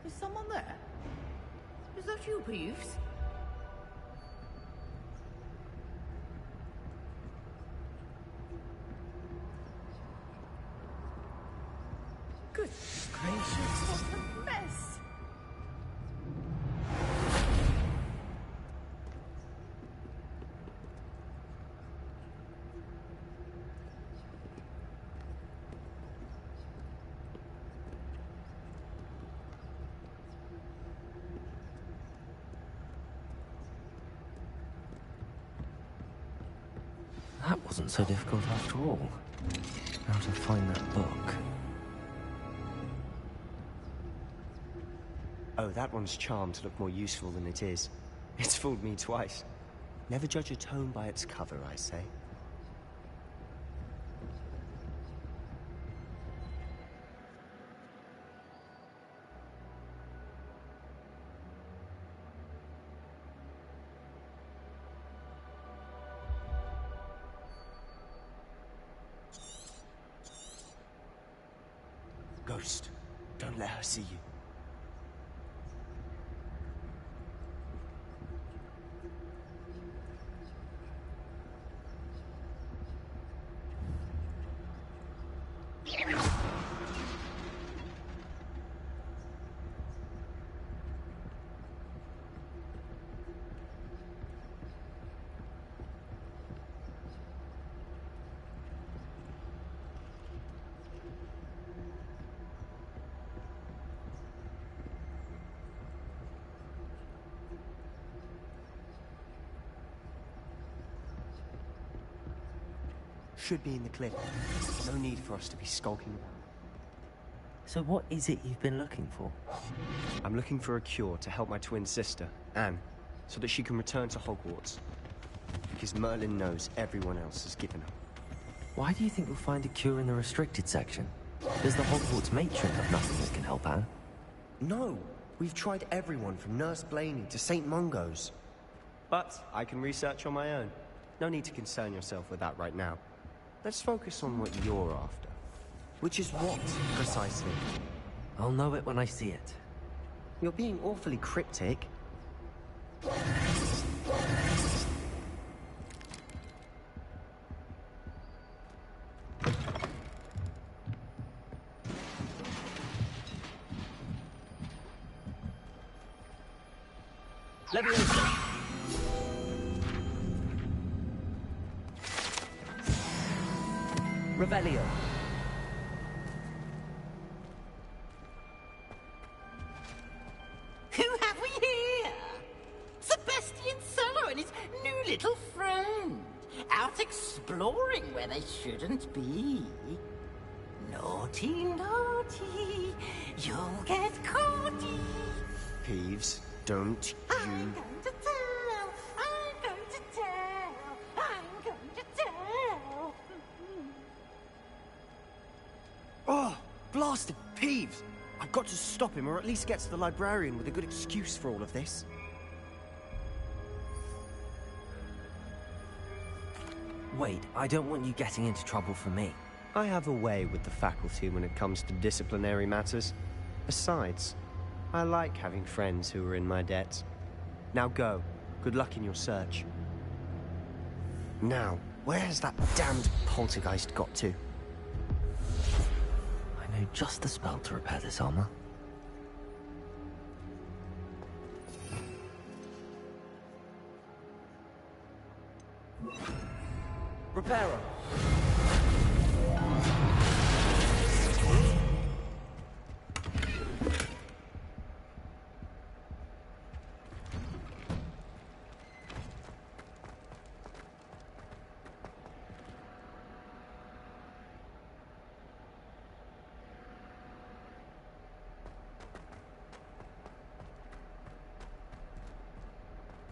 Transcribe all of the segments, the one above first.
Is someone there? Is that you, Peeves? Good gracious, what a mess! That wasn't so difficult after all. How to find that book. Oh, that one's charmed to look more useful than it is. It's fooled me twice. Never judge a tome by its cover, I say. Ghost, don't let her see you. Should be in the clip. No need for us to be skulking around. So what is it you've been looking for? I'm looking for a cure to help my twin sister, Anne, so that she can return to Hogwarts. Because Merlin knows everyone else has given up. Why do you think you'll find a cure in the restricted section? Does the Hogwarts matron have nothing that can help Anne? No! We've tried everyone from Nurse Blaney to St. Mungo's. But I can research on my own. No need to concern yourself with that right now. Let's focus on what you're after. Which is what, precisely? I'll know it when I see it. You're being awfully cryptic. Leviosa! Revelio. Who have we here? Sebastian Solo and his new little friend. Out exploring where they shouldn't be. Naughty, naughty. You'll get caughty. Peeves, don't I'm you... going to tell. I'm going to tell. I'm going to tell. Oh, blasted Peeves! I've got to stop him, or at least get to the librarian with a good excuse for all of this. Wait, I don't want you getting into trouble for me. I have a way with the faculty when it comes to disciplinary matters. Besides, I like having friends who are in my debt. Now go. Good luck in your search. Now, where has that damned poltergeist got to? I know just the spell to repair this armor. Reparo!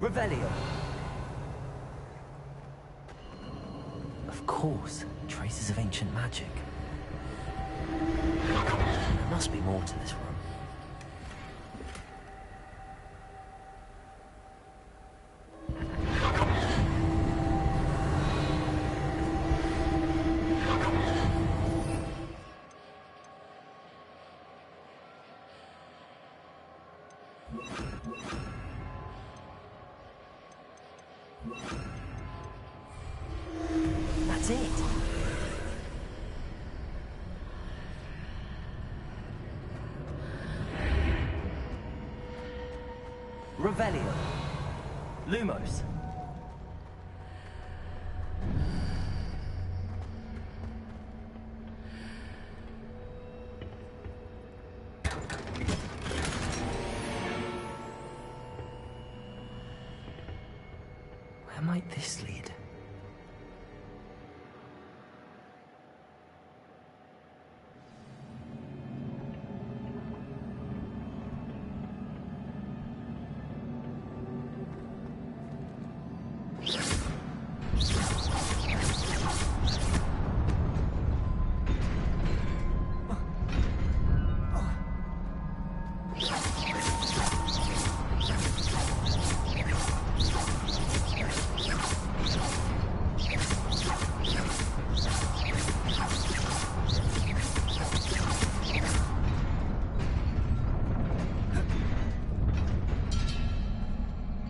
Revelio! Of course, traces of ancient magic. There must be more to this room. That's it. Revelio. Lumos. Where might this lead?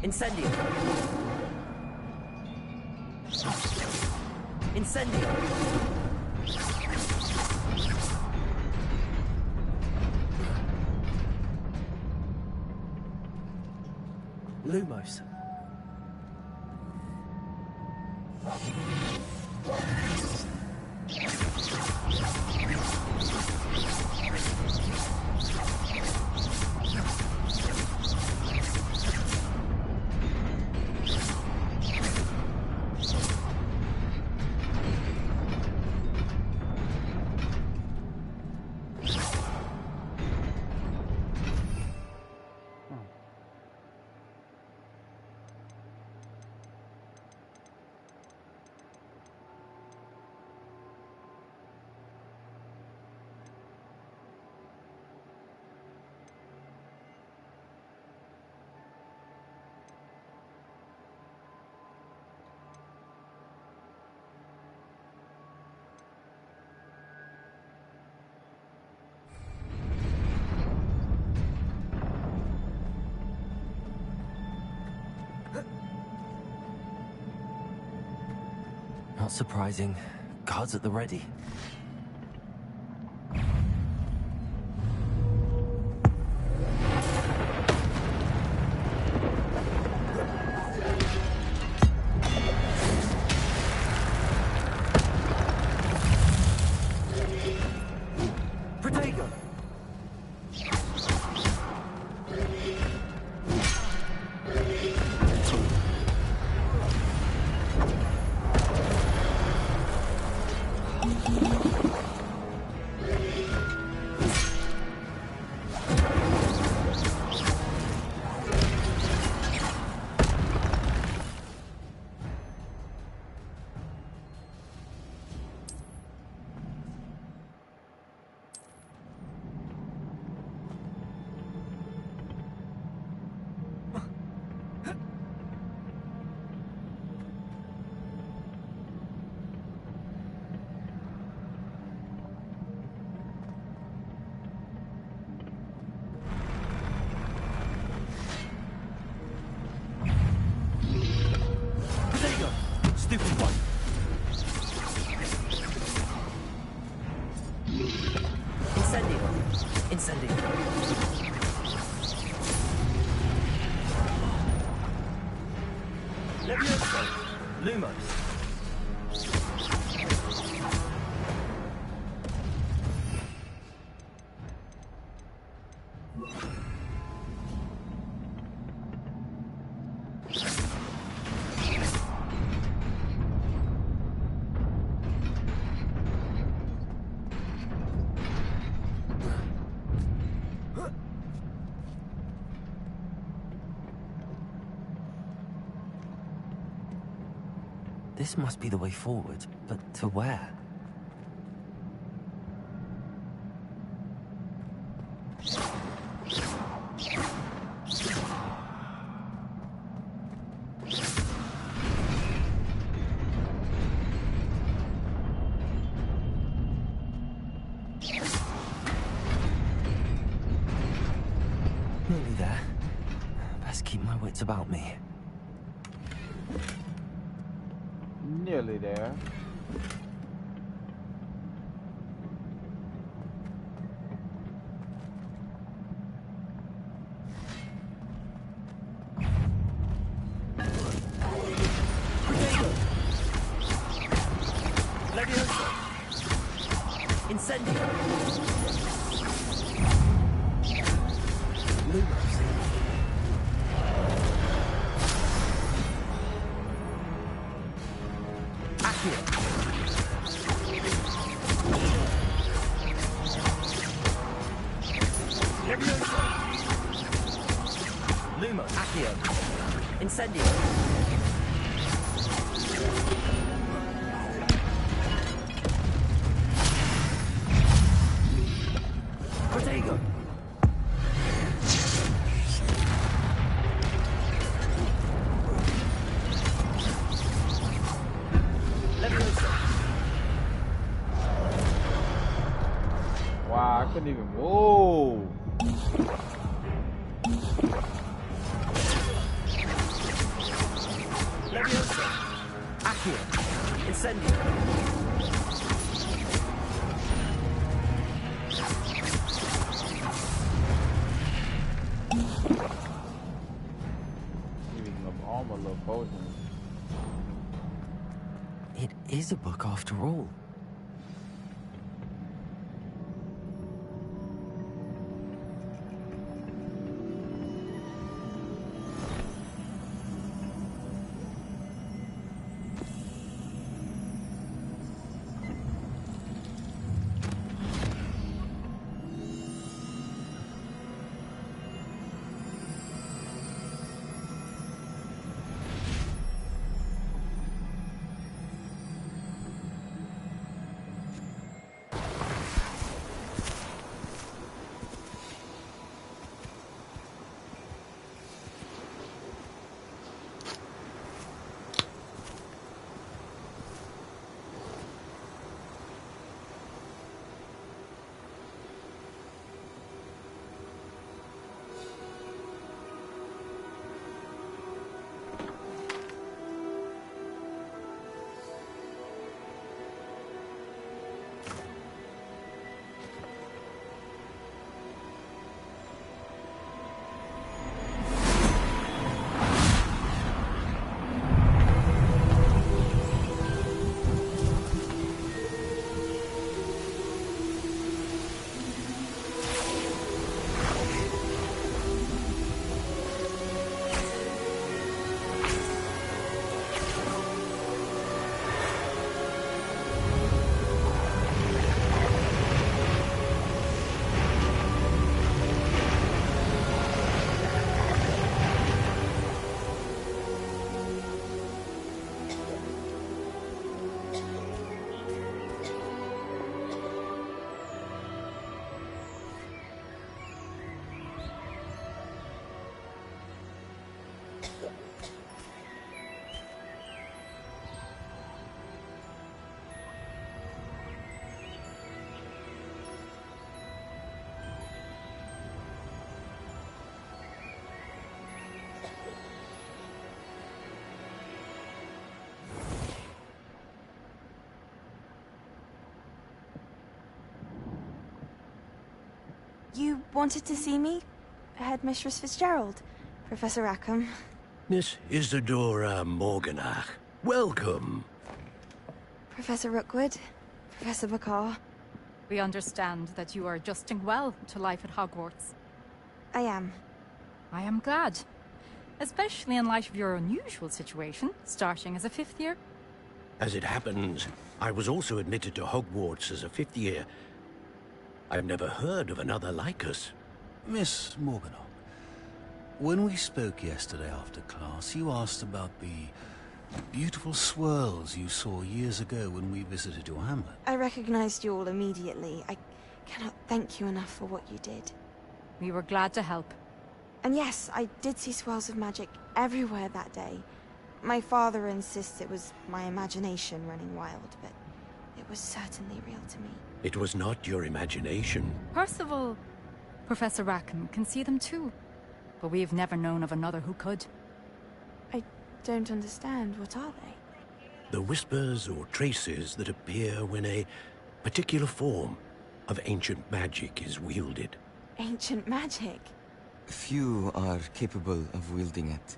Incendio. Incendio. Lumos. Not surprising. Guards at the ready. Protego! Stupid one. Incendio. Incendio. Levioso. Lumos. This must be the way forward, but to where? Nearly there. Best keep my wits about me. Nearly there. Incendio! Lumo, Accio. Incendio. Protego. Wow, I couldn't even move. Leviosa. Accio. Incendio. Giving up all my little potions. It is a book after all. You wanted to see me? Headmistress Fitzgerald? Professor Rackham? Miss Isadora Morganach, welcome. Professor Rookwood? Professor Bakar? We understand that you are adjusting well to life at Hogwarts. I am. I am glad. Especially in light of your unusual situation, starting as a 5th year. As it happens, I was also admitted to Hogwarts as a 5th year. I've never heard of another like us. Miss Morganach, when we spoke yesterday after class, you asked about the beautiful swirls you saw years ago when we visited your hamlet. I recognized you all immediately. I cannot thank you enough for what you did. We were glad to help. And yes, I did see swirls of magic everywhere that day. My father insists it was my imagination running wild, but it was certainly real to me. It was not your imagination. Percival, Professor Rackham can see them too. but we have never known of another who could. I don't understand. What are they? The whispers or traces that appear when a particular form of ancient magic is wielded. Ancient magic? Few are capable of wielding it.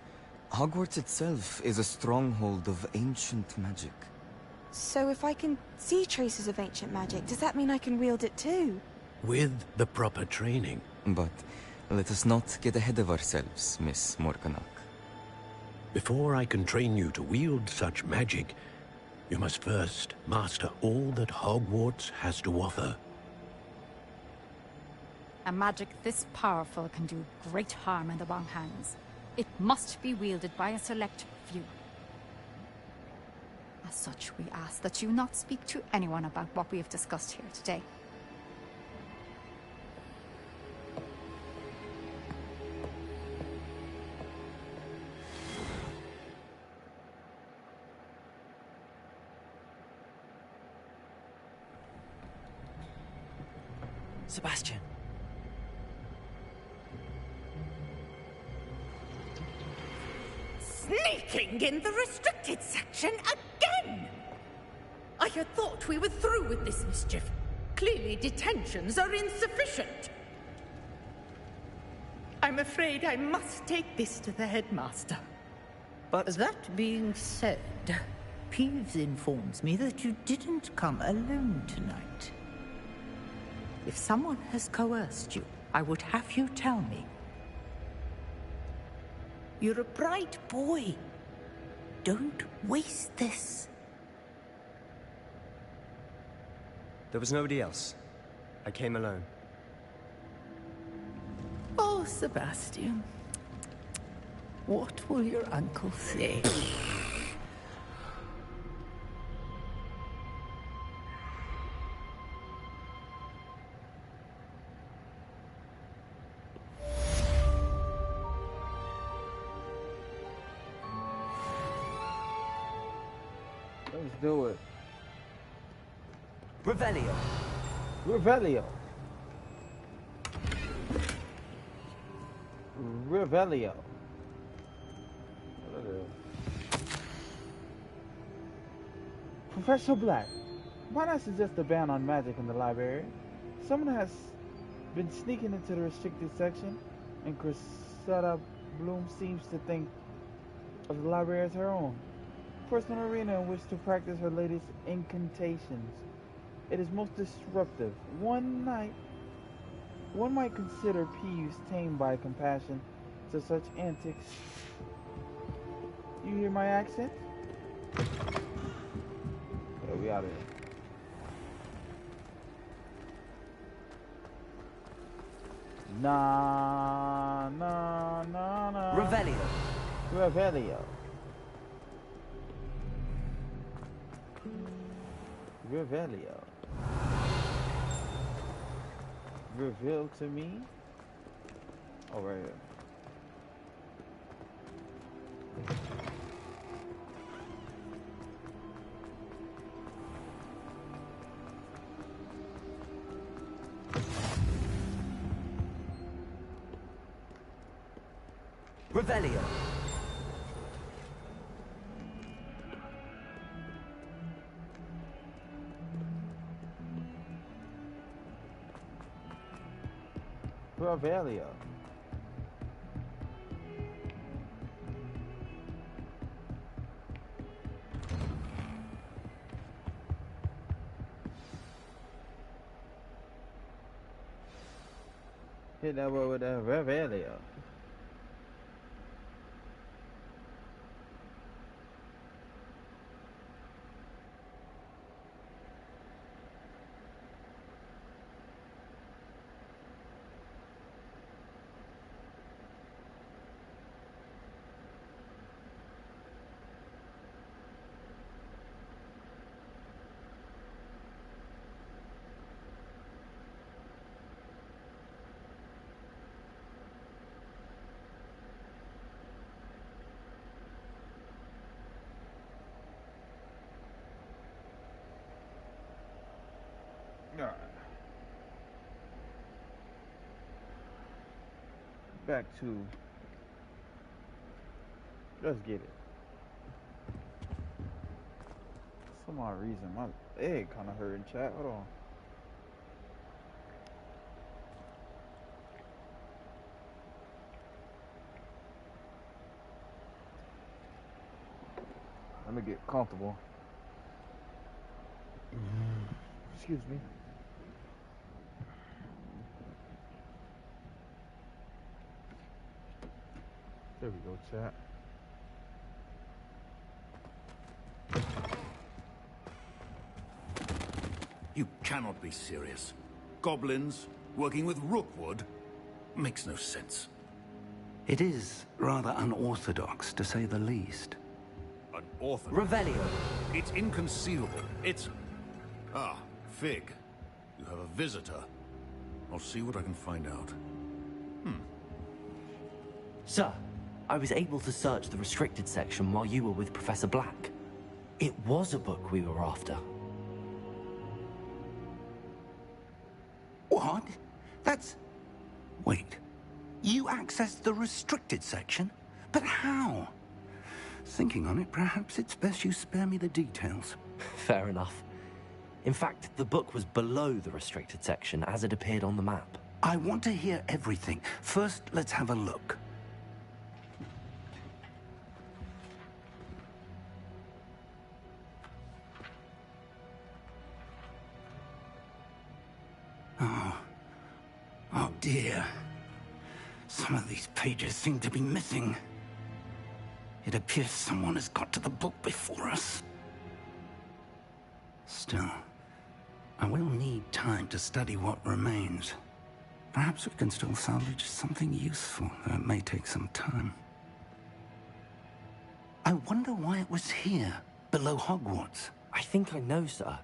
Hogwarts itself is a stronghold of ancient magic. So if I can see traces of ancient magic, does that mean I can wield it too? With the proper training. But let us not get ahead of ourselves, Miss Morganach. Before I can train you to wield such magic, you must first master all that Hogwarts has to offer. A magic this powerful can do great harm in the wrong hands. It must be wielded by a select few. As such, we ask that you not speak to anyone about what we have discussed here today. Sebastian. Sneaking in the restricted section again! I had thought we were through with this mischief. Clearly detentions are insufficient. I'm afraid I must take this to the headmaster. But that being said, Peeves informs me that you didn't come alone tonight. If someone has coerced you, I would have you tell me. You're a bright boy. Don't waste this. There was nobody else. I came alone. Oh, Sebastian. What will your uncle say? Let's do it. Revelio. Revelio. Revelio. What it is. Professor Black, why not suggest a ban on magic in the library? Someone has been sneaking into the restricted section, and Cressida Bloom seems to think of the library as her own personal arena in which to practice her latest incantations. It is most disruptive. One might consider Peeves tamed by compassion to such antics. You hear my accent? Yeah, we out of here. Nah. Revelio. Revelio. Revelio. Reveal to me. Oh, right here. Revelio. Revelio. Hit that one with a Revelio. Back to Let's get it. For some odd reason, my leg kind of hurting, chat. Hold on. Let me get comfortable. Excuse me. There we go, chat. You cannot be serious. Goblins working with Rookwood makes no sense. It is rather unorthodox, to say the least. Unorthodox? Revelio. It's inconceivable. It's... Ah, Fig. You have a visitor. I'll see what I can find out. Sir, I was able to search the restricted section while you were with Professor Black. It was a book we were after. What? That's... Wait. You accessed the restricted section? But how? Thinking on it, perhaps it's best you spare me the details. Fair enough. In fact, the book was below the restricted section as it appeared on the map. I want to hear everything. First, let's have a look. Oh dear. Some of these pages seem to be missing. It appears someone has got to the book before us. Still, I will need time to study what remains. Perhaps we can still salvage something useful, though it may take some time. I wonder why it was here, below Hogwarts. I think I know, sir.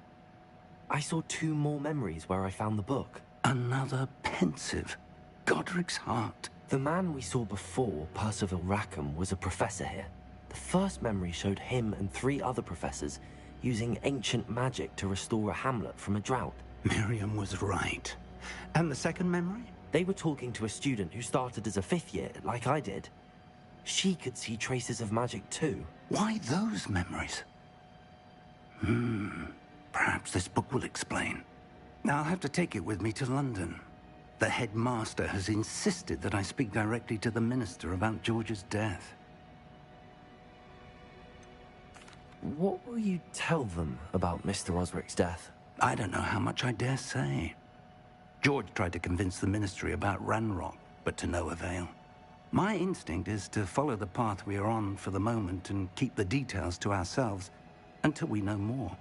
I saw 2 more memories where I found the book. Another pensive. Godric's heart. The man we saw before, Percival Rackham, was a professor here. The first memory showed him and 3 other professors using ancient magic to restore a hamlet from a drought. Miriam was right. And the second memory? They were talking to a student who started as a 5th year, like I did. She could see traces of magic too. Why those memories? Perhaps this book will explain. Now I'll have to take it with me to London. The headmaster has insisted that I speak directly to the minister about George's death. What will you tell them about Mr. Osric's death? I don't know how much I dare say. George tried to convince the ministry about Ranrock, but to no avail. My instinct is to follow the path we are on for the moment and keep the details to ourselves until we know more.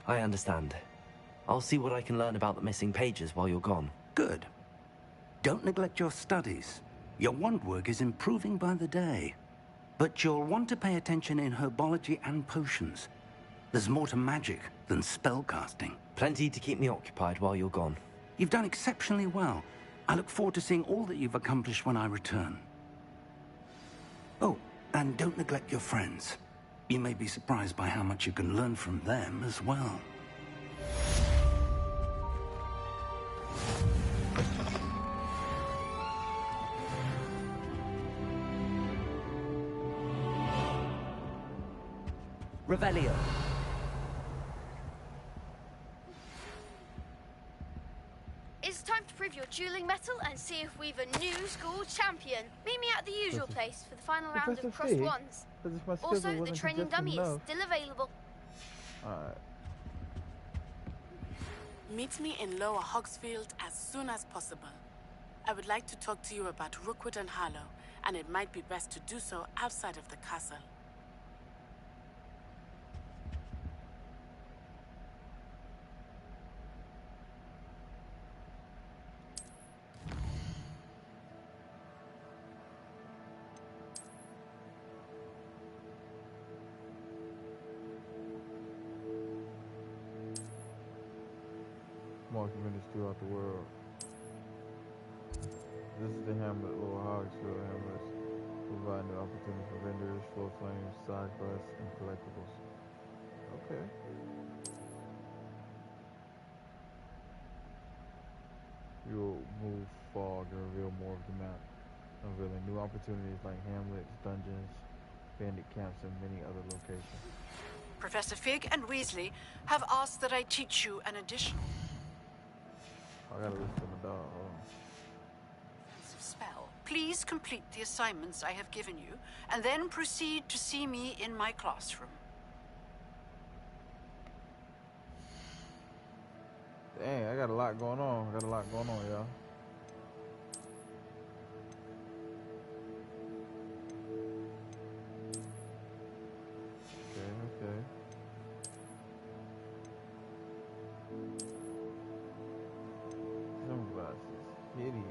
I understand. I'll see what I can learn about the missing pages while you're gone. Good. Don't neglect your studies. Your wand work is improving by the day. But you'll want to pay attention in herbology and potions. There's more to magic than spellcasting. Plenty to keep me occupied while you're gone. You've done exceptionally well. I look forward to seeing all that you've accomplished when I return. Oh, and don't neglect your friends. You may be surprised by how much you can learn from them as well. Revelio. It's time to prove your dueling mettle and see if we've a new school champion. Meet me at the usual place for the final round of crossed wands. Also, the training dummy is still available. Alright. Meet me in Lower Hogsfield as soon as possible. I would like to talk to you about Rookwood and Harlow, and it might be best to do so outside of the castle. Market vendors throughout the world. This is the hamlet, Lower Hogsfield Hamlet, providing the opportunity for vendors, flow flames, side quests, and collectibles. Okay. You'll move fog and reveal more of the map. unveiling new opportunities like hamlets, dungeons, bandit camps, and many other locations. Professor Fig and Weasley have asked that I teach you an additional I gotta listen to my dog. spell. Please complete the assignments I have given you, and then proceed to see me in my classroom. Dang, I got a lot going on. Y'all. Okay. Sunglasses. Hideous.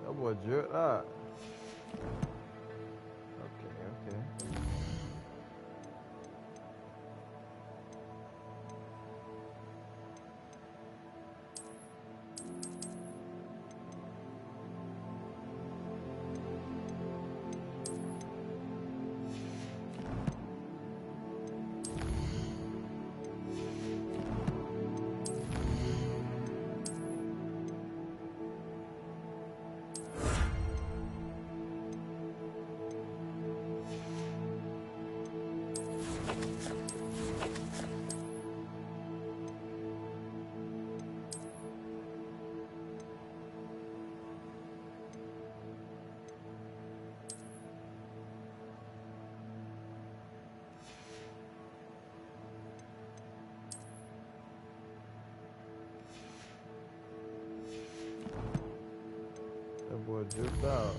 That boy jerked out. Okay. That boy jerked out.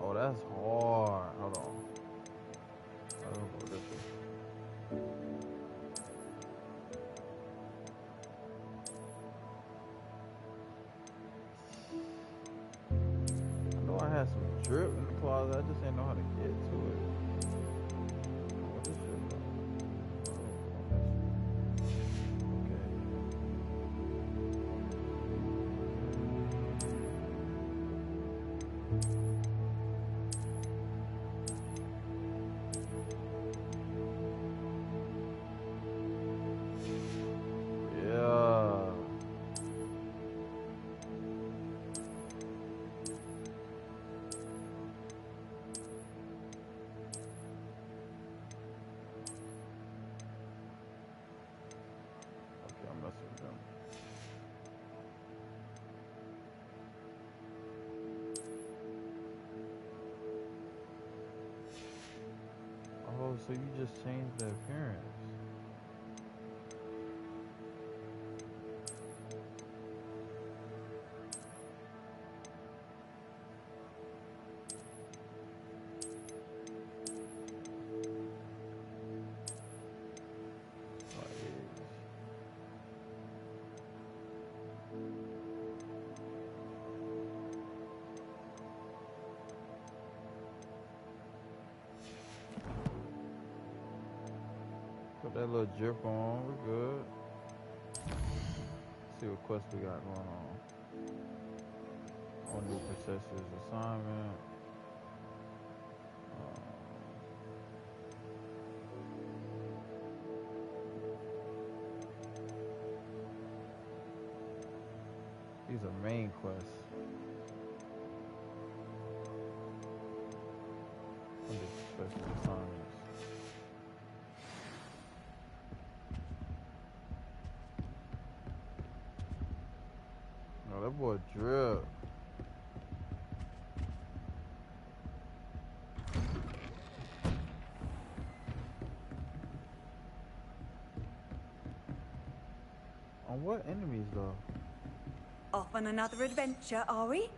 Oh, that's hard. Hold on. I don't know this one. I know I had some drip in the closet. I just didn't know how to get to it. What this shit though? Oh, so you just changed the appearance. Put that little drip on, we're good. Let's see what quest we got going on. On new processors assignment. These are main quests. Under special assignments. Oh, that boy drip. On what enemies though? Off on another adventure, are we?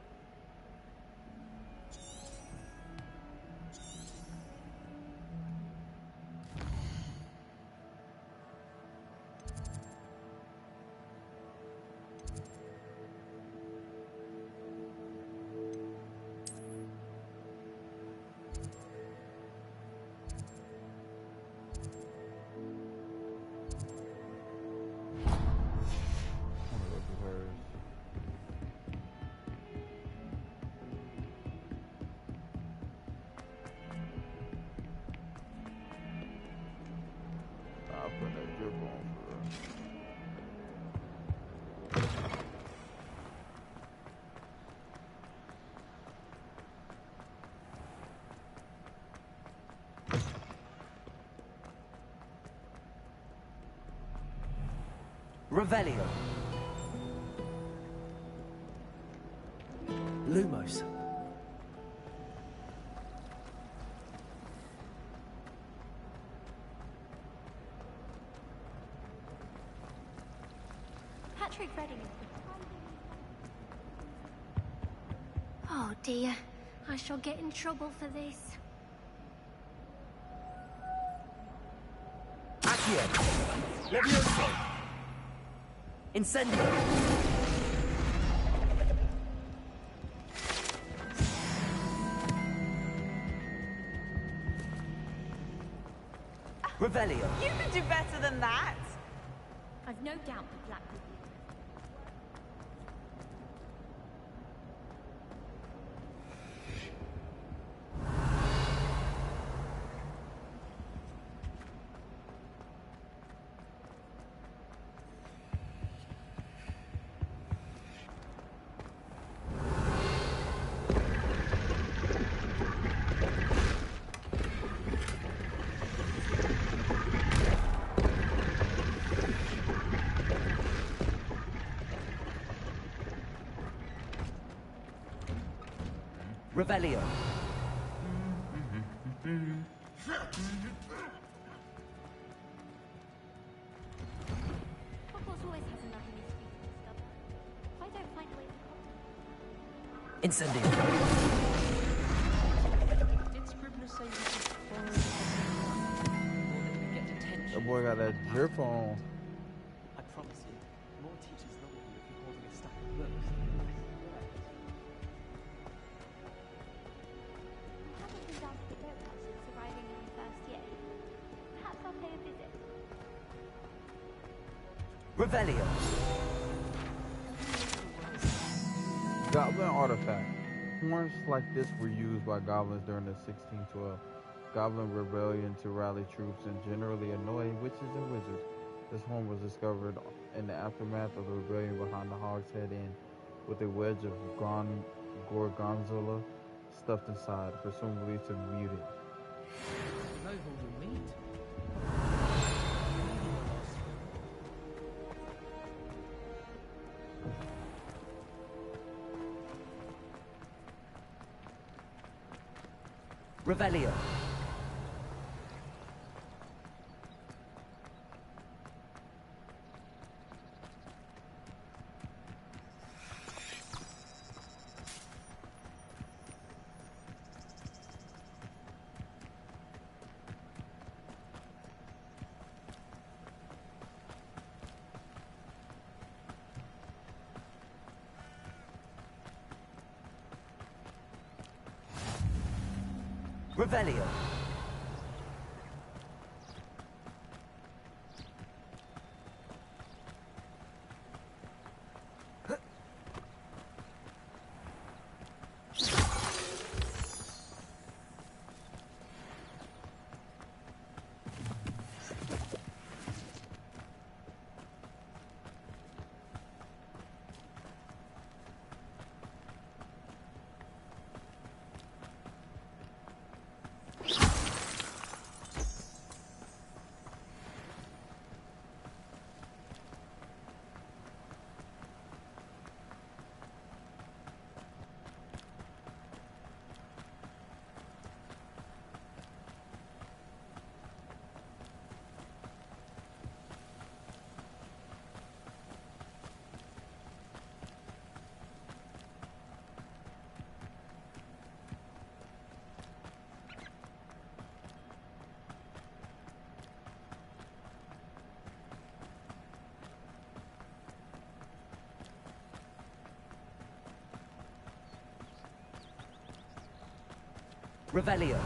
Revelio. Lumos. Patrick Redding. Oh dear, I shall get in trouble for this. Accio. Levioso. Incendio. Revelio. You can do better than that. I've no doubt the Black will be. Revelio. Hogwarts always has another mystery to discover. If I don't find a way to copy. Incendio. Did Scribner say we should borrow the or that we get detention? That boy got that drip on. I promise you, more teachers love you if you're holding a stack of books. Haven't been down to the boathouse since arriving in my first year. Perhaps I'll pay a visit. Revelio. Goblin artifact. Horns like this were used by goblins during the 1612 Goblin Rebellion to rally troops and generally annoy witches and wizards. This horn was discovered in the aftermath of the rebellion behind the Hog's Head Inn with a wedge of gorgonzola stuffed inside, presumably to mute it. No holding meat. Revelio. Revelio. Revelio.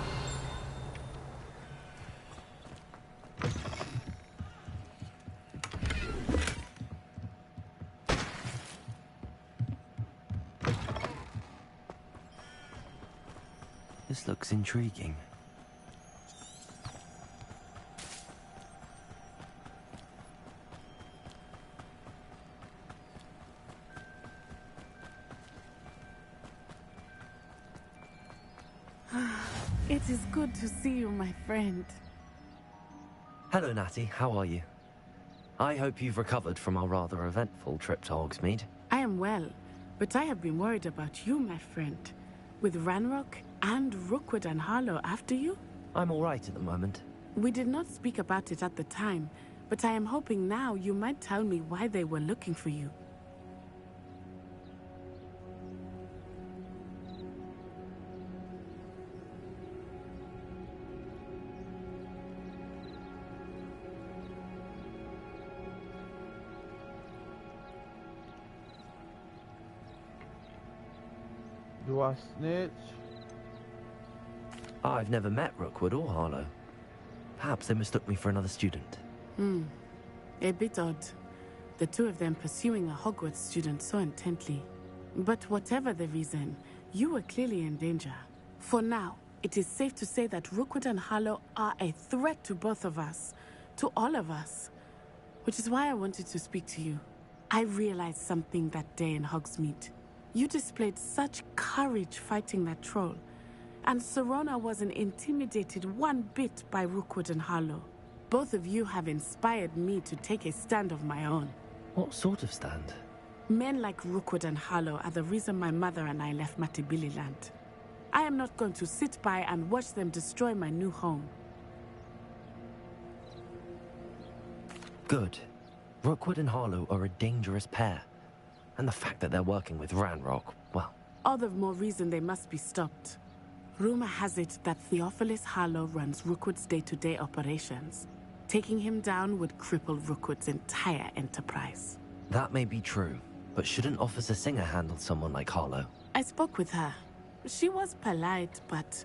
This looks intriguing. It is good to see you, my friend. Hello, Natty. How are you? I hope you've recovered from our rather eventful trip to Hogsmeade. I am well, but I have been worried about you, my friend. With Ranrock and Rookwood and Harlow after you? I'm all right at the moment. We did not speak about it at the time, but I am hoping now you might tell me why they were looking for you. Do I snitch? I've never met Rookwood or Harlow. Perhaps they mistook me for another student. A bit odd. The two of them pursuing a Hogwarts student so intently. But whatever the reason, you were clearly in danger. For now, it is safe to say that Rookwood and Harlow are a threat to both of us. To all of us. Which is why I wanted to speak to you. I realized something that day in Hogsmeade. You displayed such courage fighting that troll. And Serona wasn't intimidated one bit by Rookwood and Harlow. Both of you have inspired me to take a stand of my own. What sort of stand? Men like Rookwood and Harlow are the reason my mother and I left Matibili land. I am not going to sit by and watch them destroy my new home. Good. Rookwood and Harlow are a dangerous pair. And the fact that they're working with Ranrock, well... All the more reason they must be stopped. Rumor has it that Theophilus Harlow runs Rookwood's day-to-day operations. Taking him down would cripple Rookwood's entire enterprise. That may be true, but shouldn't Officer Singer handle someone like Harlow? I spoke with her. She was polite, but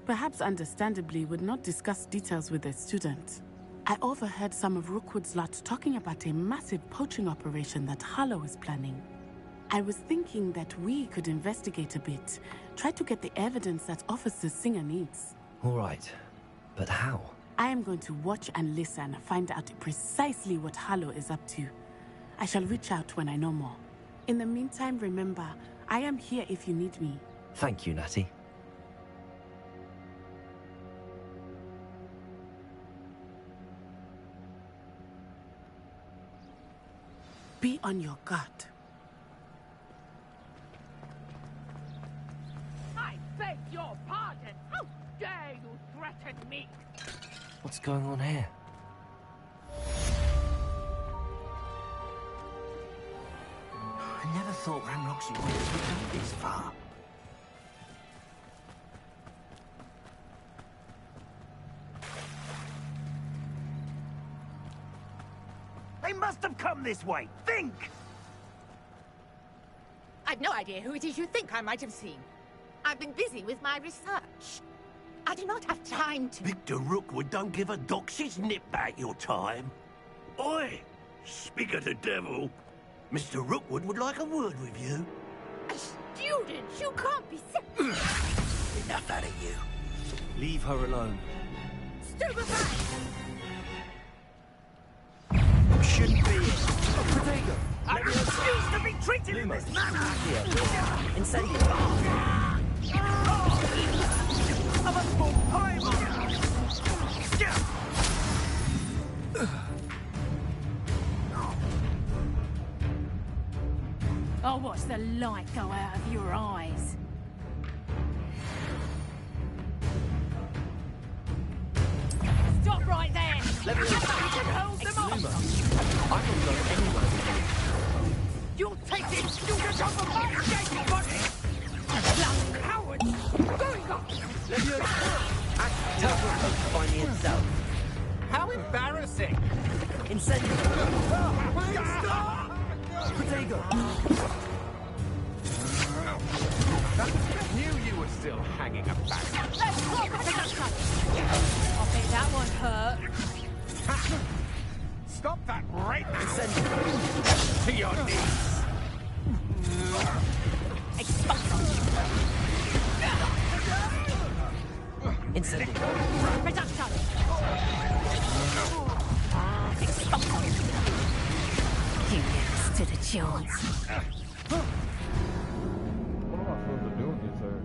perhaps understandably would not discuss details with a student. I overheard some of Rookwood's lot talking about a massive poaching operation that Harlow is planning. I was thinking that we could investigate a bit, try to get the evidence that Officer Singer needs. All right, but how? I am going to watch and listen, find out precisely what Harlow is up to. I shall reach out when I know more. In the meantime, remember, I am here if you need me. Thank you, Natty. Be on your guard. I beg your pardon! How dare you threaten me? What's going on here? I never thought Ranrock's lawyers would go this far. They must have come this way. Think! I've no idea who it is you think I might have seen. I've been busy with my research. I do not have time to... Victor Rookwood don't give a doxy's nip back your time. Oi! Speak of the devil. Mr. Rookwood would like a word with you. A student? You can't be serious. Enough out of you. Leave her alone. Stupefy! Shouldn't be it. Protego! I refuse to be treated in this manner! Incendio! I'm a small pie! I'll watch the light go out of your eyes. Stop right there! Let me hold them off! I don't go anywhere with you. You'll take this student off of my skating body! Young coward! Going off! Let me tell Rookwood to find me himself. How embarrassing! Incendio! Please stop! Protego! I knew you were still hanging about. Let's go! I'll bet that one hurt. Stop that right now! To your knees! Incendio. Reduction! You to the Jones. What am I supposed to do when you hurt?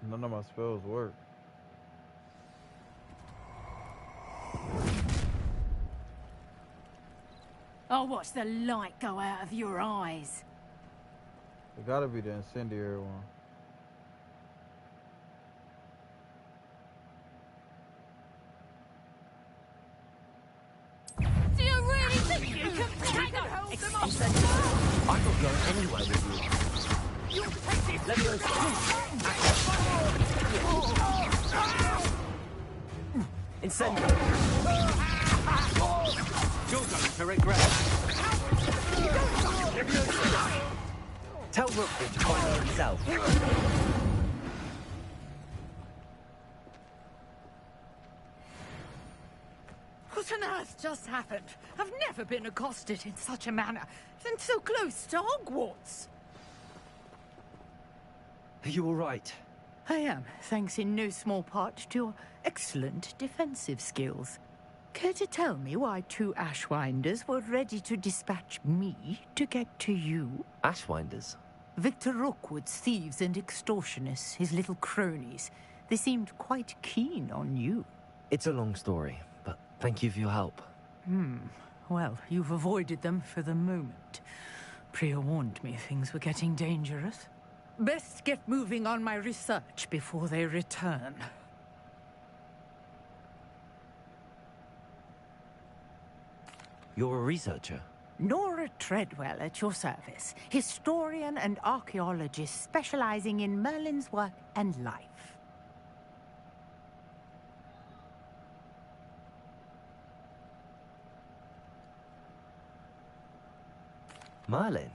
None of my spells work. I'll watch the light go out of your eyes. It gotta be the incendiary one. Do you really think you can hang on hold them off? I'm not going anywhere with you. You take this. Let me go. Incendio. You're going to regret that. Tell Rookwood to find her himself. What on earth just happened? I've never been accosted in such a manner, and so close to Hogwarts. Are you all right? I am, thanks in no small part to your excellent defensive skills. Care to tell me why 2 Ashwinders were ready to dispatch me to get to you? Ashwinders? Victor Rookwood's thieves and extortionists, his little cronies. They seemed quite keen on you. It's a long story, but thank you for your help. Well, you've avoided them for the moment. Priya warned me things were getting dangerous. Best get moving on my research before they return. You're a researcher? Nora Treadwell at your service. Historian and archaeologist specializing in Merlin's work and life. Merlin?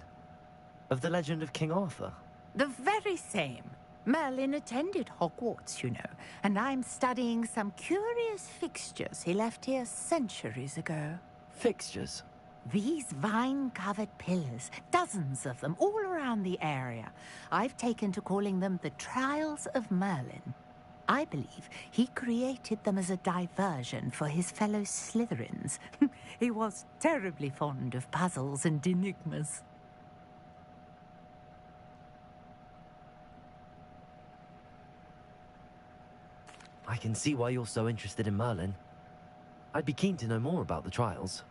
Of the legend of King Arthur? The very same. Merlin attended Hogwarts, you know, and I'm studying some curious fixtures he left here centuries ago. Fixtures? These vine-covered pillars, dozens of them, all around the area. I've taken to calling them the Trials of Merlin. I believe he created them as a diversion for his fellow Slytherins. He was terribly fond of puzzles and enigmas. I can see why you're so interested in Merlin. I'd be keen to know more about the trials.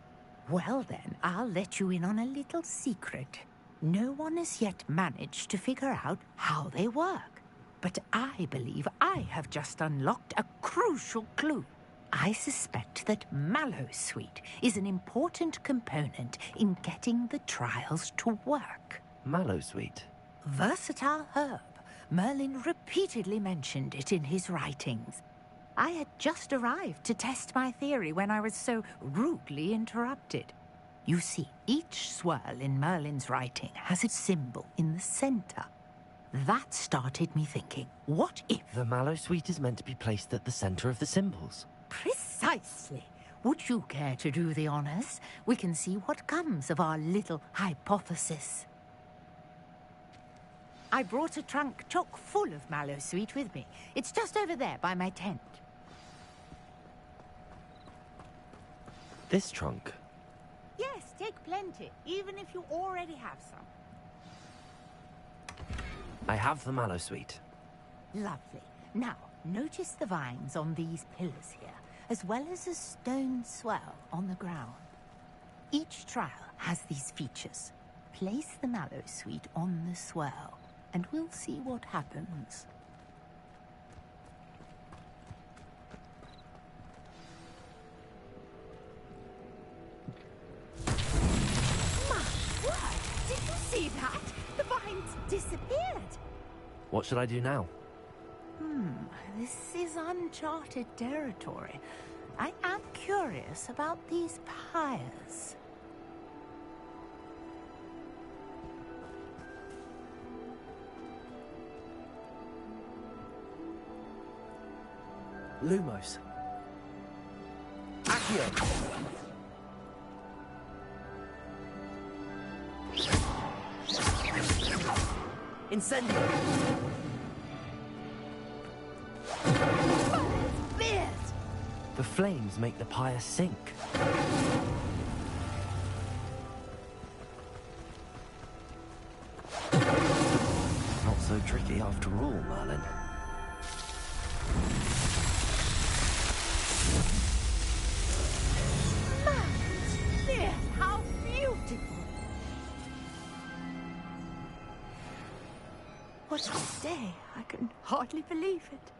Well then, I'll let you in on a little secret. No one has yet managed to figure out how they work. But I believe I have just unlocked a crucial clue. I suspect that Mallowsweet is an important component in getting the trials to work. Mallowsweet? Versatile herb. Merlin repeatedly mentioned it in his writings. I had just arrived to test my theory when I was so rudely interrupted. You see, each swirl in Merlin's writing has its symbol in the center. That started me thinking, what if... The Mallowsweet is meant to be placed at the center of the symbols. Precisely. Would you care to do the honors? We can see what comes of our little hypothesis. I brought a trunk chock full of Mallowsweet with me. It's just over there by my tent. This trunk? Yes, take plenty, even if you already have some. I have the Mallowsweet. Lovely. Now, notice the vines on these pillars here, as well as a stone swell on the ground. Each trial has these features. Place the Mallowsweet on the swell, and we'll see what happens. My word! Did you see that? The vines disappeared. What should I do now? This is uncharted territory. I am curious about these pyres. Lumos. Accio. Incendio. The flames make the pyre sink. Not so tricky after all, Merlin. There, how beautiful! What a day! I can hardly believe it.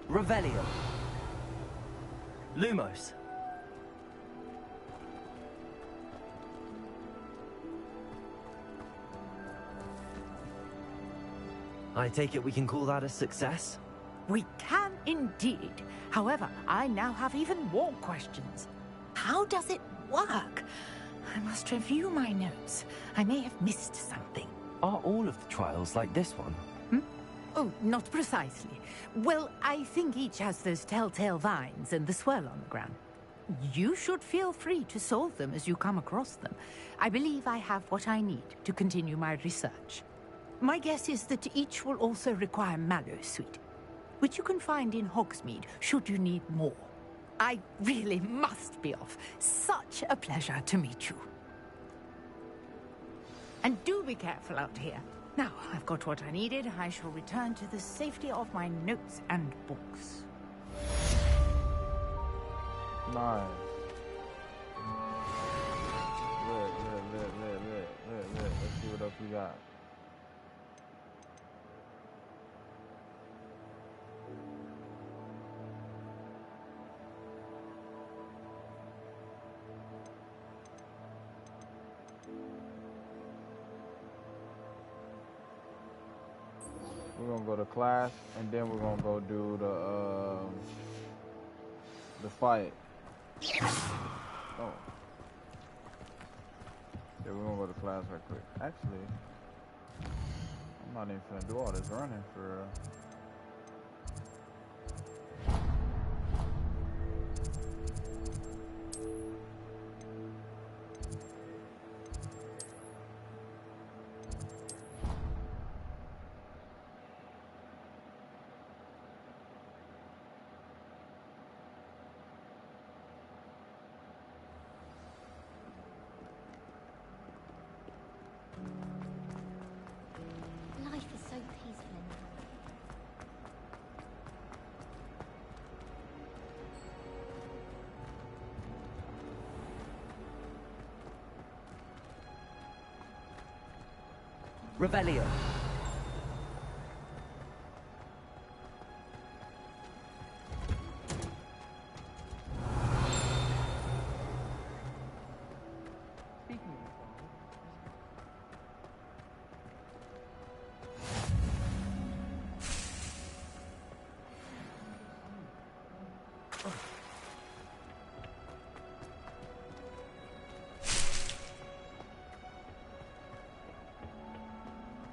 Revelio. Lumos. I take it we can call that a success? We can indeed. However, I now have even more questions. How does it work? I must review my notes. I may have missed something. Are all of the trials like this one? Oh, not precisely. Well, I think each has those telltale vines and the swirl on the ground. You should feel free to solve them as you come across them. I believe I have what I need to continue my research. My guess is that each will also require mallow sweet, which you can find in Hogsmeade should you need more. I really must be off. Such a pleasure to meet you. And do be careful out here. Now, I've got what I needed. I shall return to the safety of my notes and books. Nice. Look. Let's see what else we got. We're gonna go to class, and then we're gonna go do the fight. Oh. Yeah, we're gonna go to class right quick. Actually, I'm not even gonna do all this running for Life is so peaceful in that. Revelio.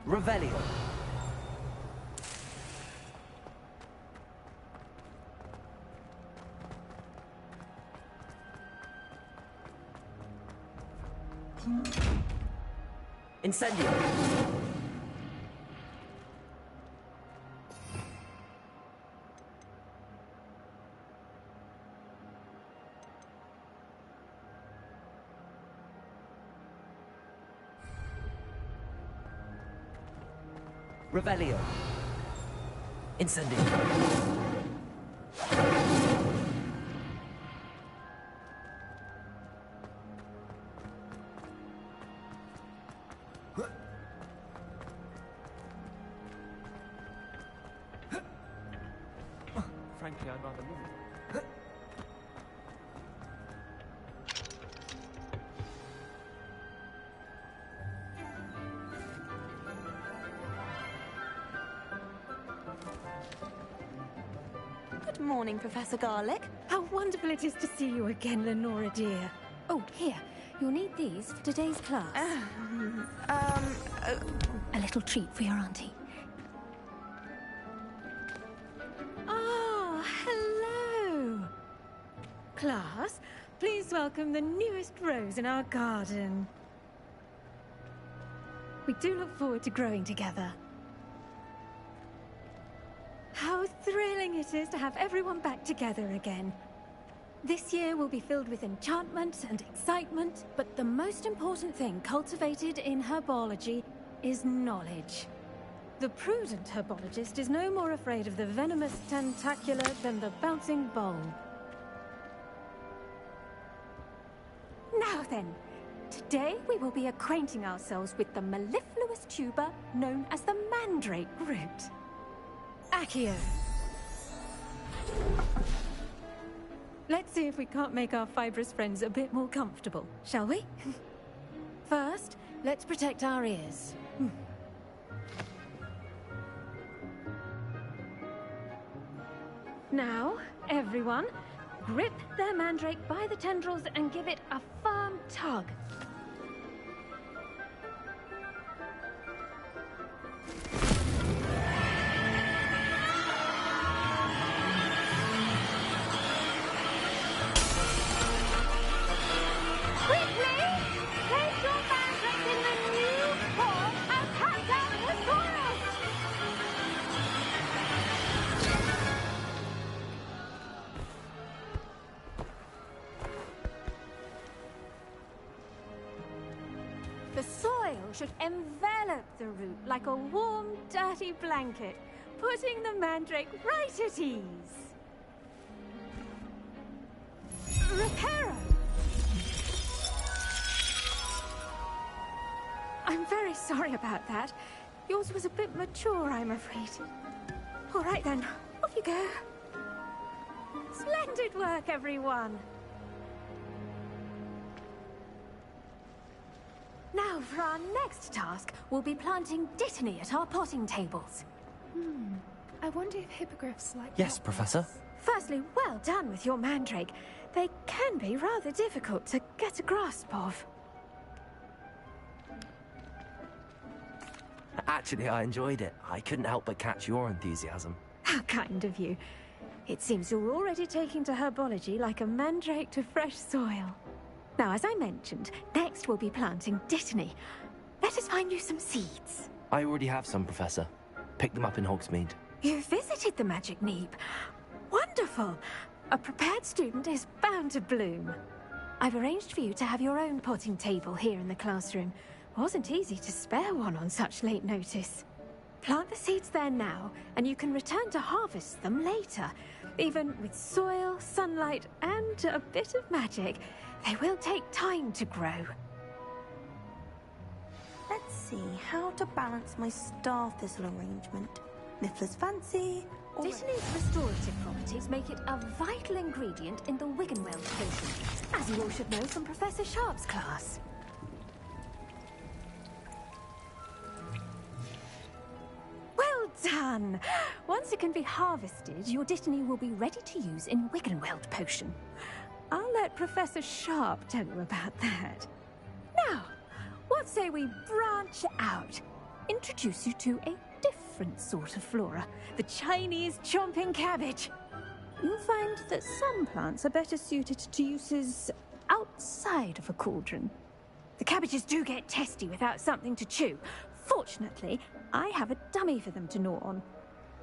Revelio. Incendio. Revelio. Incendio. Frankly, I'd rather move. Good morning, Professor Garlick. How wonderful it is to see you again, Lenora dear. Oh, here. You'll need these for today's class. A little treat for your auntie. class, please welcome the newest rose in our garden. We do look forward to growing together. How thrilling it is to have everyone back together again. This year will be filled with enchantment and excitement, but the most important thing cultivated in herbology is knowledge. The prudent herbologist is no more afraid of the venomous tentacular than the bouncing bulb. Now then, today we will be acquainting ourselves with the mellifluous tuber known as the mandrake root. Accio. Let's see if we can't make our fibrous friends a bit more comfortable, shall we? First, let's protect our ears. Now, everyone, grip their mandrake by the tendrils and give it a firm tug. The soil should envelop the root like a warm, dirty blanket, putting the mandrake right at ease. Reparo! I'm very sorry about that. Yours was a bit mature, I'm afraid. All right then, off you go. Splendid work, everyone! Now, for our next task, we'll be planting dittany at our potting tables. I wonder if hippogriffs like... Yes, Professor. Firstly, well done with your mandrake. They can be rather difficult to get a grasp of. Actually, I enjoyed it. I couldn't help but catch your enthusiasm. How kind of you. It seems you're already taking to herbology like a mandrake to fresh soil. Now, as I mentioned, next we'll be planting dittany. Let us find you some seeds. I already have some, Professor. Picked them up in Hogsmeade. You visited the Magic Neep. Wonderful! A prepared student is bound to bloom. I've arranged for you to have your own potting table here in the classroom. Wasn't easy to spare one on such late notice. Plant the seeds there now, and you can return to harvest them later. Even with soil, sunlight, and a bit of magic, they will take time to grow. Let's see how to balance my star thistle arrangement. Mifflin's fancy. Dittany's restorative properties make it a vital ingredient in the Wiggenweld potion, as you all should know from Professor Sharp's class. Well done! Once it can be harvested, your dittany will be ready to use in Wiggenweld potion. I'll let Professor Sharp tell you about that. Now, what say we branch out? Introduce you to a different sort of flora, the Chinese chomping cabbage. You'll find that some plants are better suited to uses outside of a cauldron. The cabbages do get testy without something to chew. Fortunately, I have a dummy for them to gnaw on.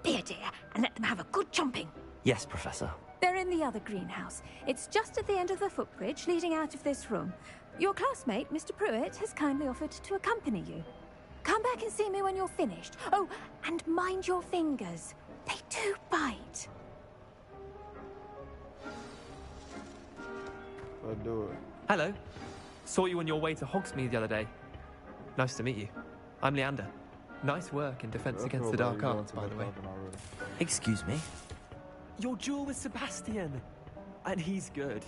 Be a dear and let them have a good chomping. Yes, Professor. They're in the other greenhouse. It's just at the end of the footbridge leading out of this room. Your classmate, Mr. Pruitt, has kindly offered to accompany you. Come back and see me when you're finished. Oh, and mind your fingers. They do bite. I'll do it. Hello. Saw you on your way to Hogsmeade the other day. Nice to meet you. I'm Leander. Nice work in Defense Against the Dark Arts, by the way. Excuse me? Your duel with Sebastian! And he's good.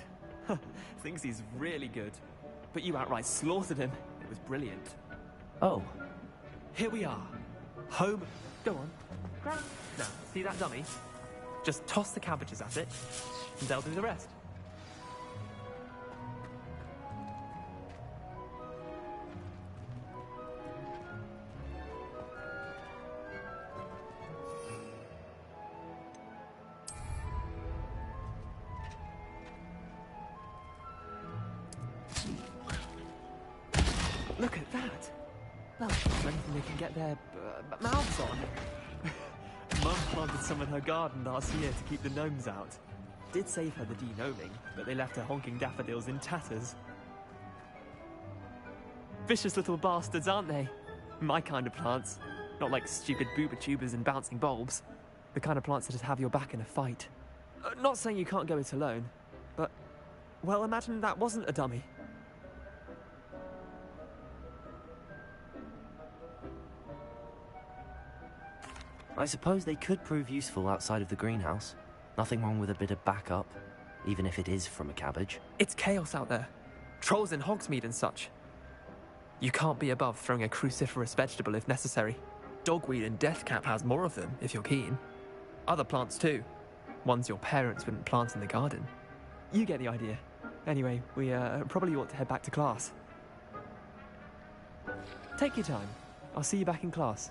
Thinks he's really good. But you outright slaughtered him. It was brilliant. Oh. Here we are. Home. Go on. Grab. Now, see that dummy? Just toss the cabbages at it, and they'll do the rest. Look at that. Well, anything they can get their mouths on. Mum planted some in her garden last year to keep the gnomes out. Did save her the de-gnoming, but they left her honking daffodils in tatters. Vicious little bastards, aren't they? My kind of plants. Not like stupid booba tubers and bouncing bulbs. The kind of plants that have your back in a fight. Not saying you can't go it alone, but, well, imagine that wasn't a dummy. I suppose they could prove useful outside of the greenhouse. Nothing wrong with a bit of backup, even if it is from a cabbage. It's chaos out there. Trolls in Hogsmeade and such. You can't be above throwing a cruciferous vegetable if necessary. Dogweed and deathcap has more of them, if you're keen. Other plants too. Ones your parents wouldn't plant in the garden. You get the idea. Anyway, we probably ought to head back to class. Take your time. I'll see you back in class.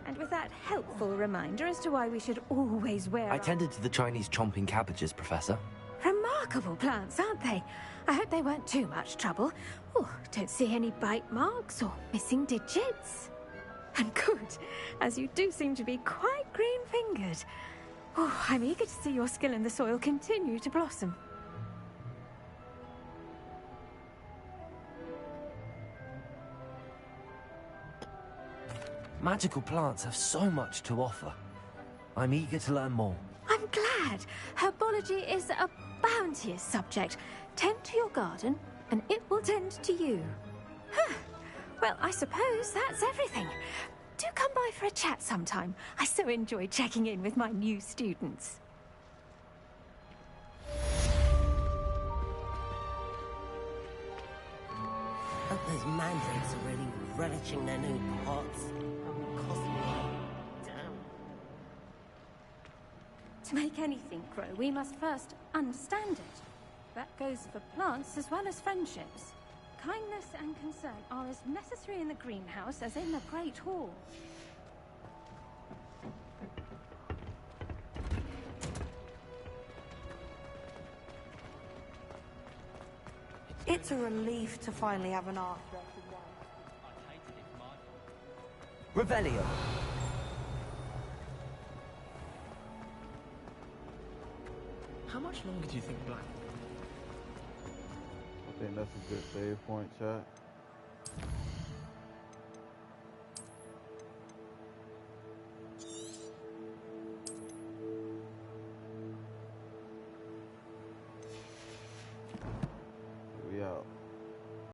And with that helpful reminder as to why we should always wear I tended to the Chinese chomping cabbages, Professor. Remarkable plants, aren't they? I hope they weren't too much trouble. Oh, don't see any bite marks or missing digits. And good, as you do seem to be quite green-fingered. Oh, I'm eager to see your skill in the soil continue to blossom. Magical plants have so much to offer. I'm eager to learn more. I'm glad. Herbology is a bounteous subject. Tend to your garden, and it will tend to you. Huh. Well, I suppose that's everything. Do come by for a chat sometime. I so enjoy checking in with my new students. Hope those mandrakes are really relishing their new pots. To make anything grow, we must first understand it. That goes for plants as well as friendships. Kindness and concern are as necessary in the greenhouse as in the Great Hall. It's a relief to finally have an after. Revelio. How much longer do you think Black? I think that's a good save point, chat.